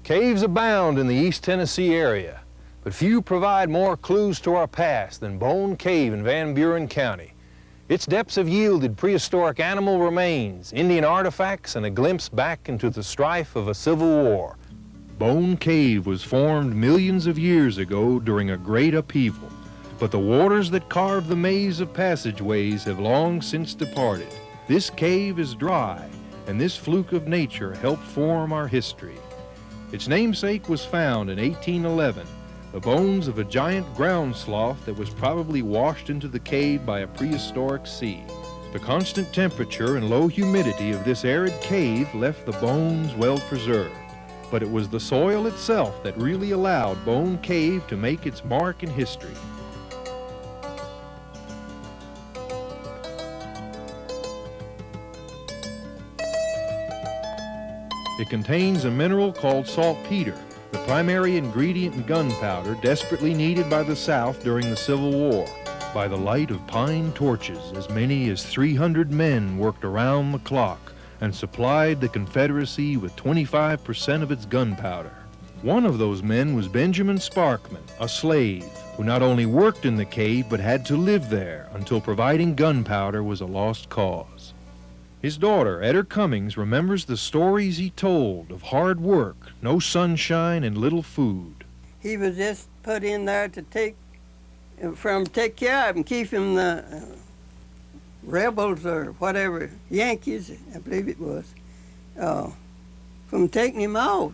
Caves abound in the East Tennessee area, but few provide more clues to our past than Bone Cave in Van Buren County. Its depths have yielded prehistoric animal remains, Indian artifacts, and a glimpse back into the strife of a civil war. Bone Cave was formed millions of years ago during a great upheaval, but the waters that carved the maze of passageways have long since departed. This cave is dry, and this fluke of nature helped form our history. Its namesake was found in 1811, the bones of a giant ground sloth that was probably washed into the cave by a prehistoric sea. The constant temperature and low humidity of this arid cave left the bones well preserved, but it was the soil itself that really allowed Bone Cave to make its mark in history. It contains a mineral called saltpeter, the primary ingredient in gunpowder desperately needed by the South during the Civil War. By the light of pine torches, as many as 300 men worked around the clock and supplied the Confederacy with 25% of its gunpowder. One of those men was Benjamin Sparkman, a slave, who not only worked in the cave but had to live there until providing gunpowder was a lost cause. His daughter, Etta Cummings, remembers the stories he told of hard work, no sunshine, and little food. He was just put in there to take care of him, keep him the rebels or whatever, Yankees, I believe it was, from taking him off.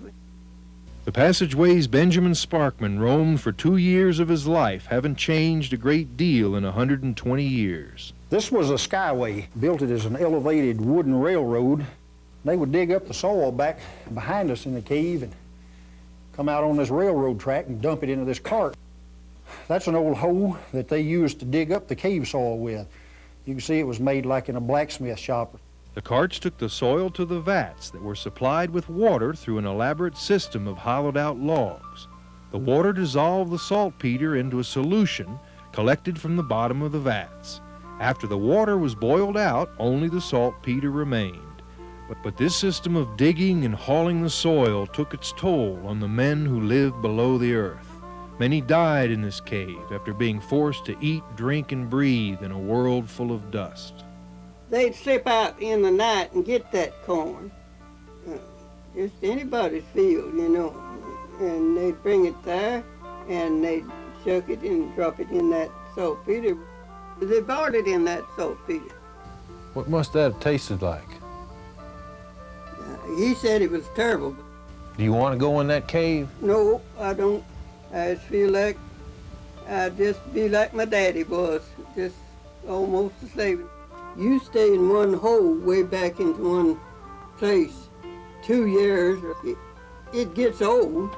The passageways Benjamin Sparkman roamed for 2 years of his life haven't changed a great deal in 120 years. This was a skyway, built it as an elevated wooden railroad. They would dig up the soil back behind us in the cave and come out on this railroad track and dump it into this cart. That's an old hoe that they used to dig up the cave soil with. You can see it was made like in a blacksmith shop. The carts took the soil to the vats that were supplied with water through an elaborate system of hollowed-out logs. The water dissolved the saltpeter into a solution collected from the bottom of the vats. After the water was boiled out, only the saltpeter remained. But this system of digging and hauling the soil took its toll on the men who lived below the earth. Many died in this cave after being forced to eat, drink, and breathe in a world full of dust. They'd slip out in the night and get that corn, just anybody's field, you know, and they'd bring it there, and they'd chuck it and drop it in that saltpeter. They boiled it in that saltpeter. What must that have tasted like? He said it was terrible. Do you want to go in that cave? No, I don't. I just feel like I'd just be like my daddy was, just almost a slave. You stay in one hole way back into one place 2 years, it gets old.